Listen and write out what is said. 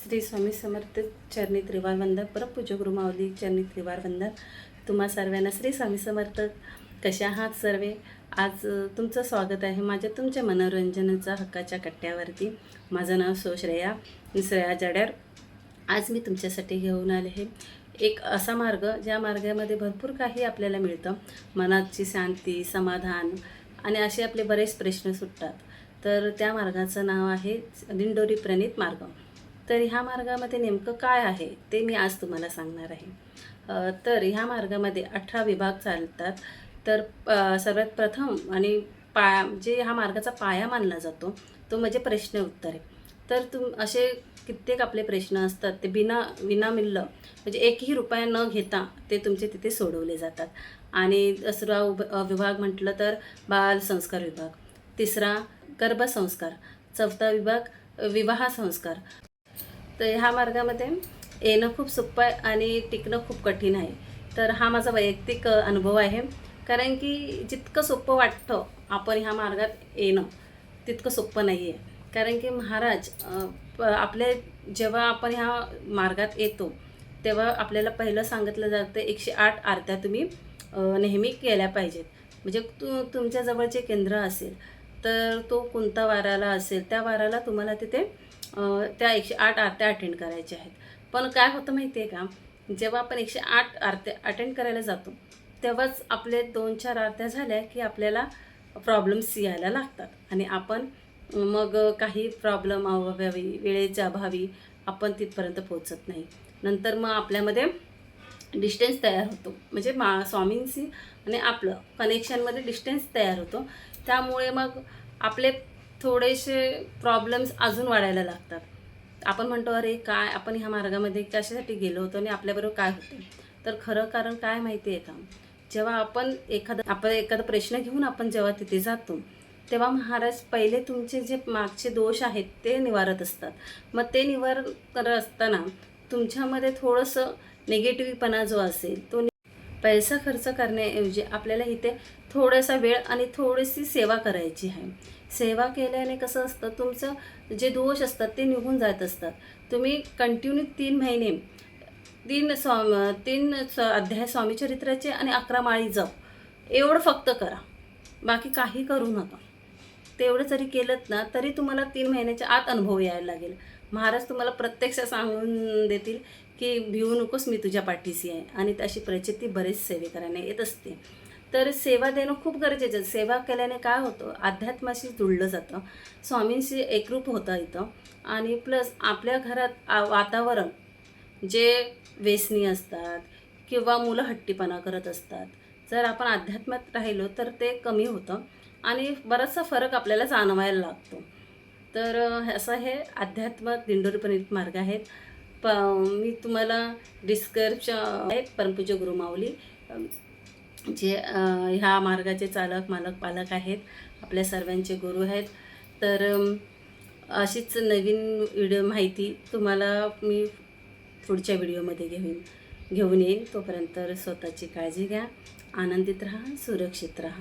श्री स्वामी समर्थ चरणी त्रिवार वंदन. परमपूज्य गुरु माऊली चरणी त्रिवार वंदन. तुम्हा सर्वांना श्री स्वामी समर्थ. कशा आहात सर्वे? आज तुमचं स्वागत आहे माझ्या तुमच्या मनोरंजनाचा हक्काच्या कट्ट्यावरती. माझं नाव श्रेया जड्यार. आज मी तुमच्यासाठी घेऊन आले आहे एक असा मार्ग ज्या मार्गामध्ये भरपूर काही आपल्याला मिळतं. मनाची शांती, समाधान आणि असे आपले बरेच प्रश्न सुटतात. तर त्या मार्गाचं नाव आहे दिंडोरी प्रणीत मार्ग. तर ह्या मार्गामध्ये नेमकं काय आहे ते मी आज तुम्हाला सांगणार आहे. तर ह्या मार्गामध्ये 18 विभाग चालतात. तर सर्वात प्रथम आणि जे ह्या मार्गाचा पाया मानला जातो तो म्हणजे प्रश्न उत्तरे. तर असे कित्येक आपले प्रश्न असतात ते विनामूल्य म्हणजे एकही रुपया न घेता ते तुमचे तिथे सोडवले जातात. आणि दुसरा विभाग म्हटलं तर बाल संस्कार विभाग, तिसरा गर्भसंस्कार, चौथा विभाग विवाह संस्कार. तर ह्या मार्गामध्ये येणं खूप सोपं आहे आणि टिकणं खूप कठीण आहे. तर हा माझा वैयक्तिक अनुभव आहे. कारण की जितकं सोपं वाटतं आपण ह्या मार्गात येणं तितकं सोपं नाही आहे. कारण की महाराज आपले जेव्हा आपण ह्या मार्गात येतो तेव्हा आपल्याला पहिलं सांगितलं जातं 108 आरत्या तुम्ही नेहमी केल्या पाहिजेत. म्हणजे तुमच्या जवळचे केंद्र असेल तर तो कोणता वाराला असेल त्या वाराला तुम्हाला तिथे त्या 108 आरत्या अटेंड करायच्या आहेत. पण काय होतं माहिती आहे का, जेव्हा आपण 108 आरत्या अटेंड करायला जातो तेव्हाच आपले 2-4 आरत्या झाल्या की आपल्याला प्रॉब्लेम्स यायला लागतात आणि आपण मग काही प्रॉब्लेम अभावी, वेळेच्या अभावी आपण तिथपर्यंत पोहोचत नाही. नंतर मग आपल्यामध्ये डिस्टन्स तयार होतो. म्हणजे स्वामींशी आणि आपलं कनेक्शनमध्ये डिस्टन्स तयार होतो. त्यामुळे मग आपले थोडेसे प्रॉब्लेम्स अजून वाढायला लागतात. आपण म्हणतो अरे काय आपण ह्या मार्गामध्ये कशासाठी गेलो होतो आणि आपल्याबरोबर काय होतं. तर खरं कारण काय माहिती आहे का, जेव्हा आपण एखादा प्रश्न घेऊन आपण जेव्हा तिथे जातो तेव्हा महाराज पहिले तुमचे जे मागचे दोष आहेत ते निवारत असतात. मग ते निवारण करत असताना तुमच्यामध्ये थोडंसं निगेटिव्हपणा जो असेल तो पैसा खर्च करण्याऐवजी आपल्याला इथे थोडासा वेळ आणि थोडीशी सेवा करायची आहे. सेवा केल्याने कसं असतं, तुमचं जे दोष असतात ते निघून जात असतात. तुम्ही कंटिन्यू 3 महिने 3 अध्याय स्वामीचरित्राचे आणि 11 माळी जप एवढं फक्त करा. बाकी काही करू नका. तेवढं जरी केलं ना तरी तुम्हाला 3 महिन्याच्या आत अनुभव यायला लागेल. महाराज तुम्हाला प्रत्यक्ष सांगून देतील की भिवू नकोस, मी तुझ्या पाठीशी आहे. आणि तशी प्रचिती बरेच सेवेकरांना येत असते. तर सेवा देणं खूप गरजेचं आहे. सेवा केल्याने काय होतं, अध्यात्माशी जुळलं जातं, स्वामींशी एकरूप होतं इथं. आणि प्लस आपल्या घरात वातावरण जे व्यसनी असतात किंवा मुलं हट्टीपणा करत असतात, जर आपण अध्यात्मात राहिलो तर ते कमी होतं आणि बराचसा फरक आपल्याला जाणवायला लागतो. तर असं हे अध्यात्म दिंडोरी प्रणीत मार्ग आहेत. मी तुम्हाला डिस्क्रिप्शन आहे परमपूज्य गुरु माऊली जे ह्या मार्गाचे चालक, मालक, पालक आहेत, आपल्या सर्वांचे गुरु आहेत. तर अशीच नवीन व्हिडिओ माहिती तुम्हाला मी पुढच्या व्हिडिओमध्ये घेऊन येईन. तोपर्यंत स्वतःची काळजी घ्या, आनंदित राहा, सुरक्षित राहा.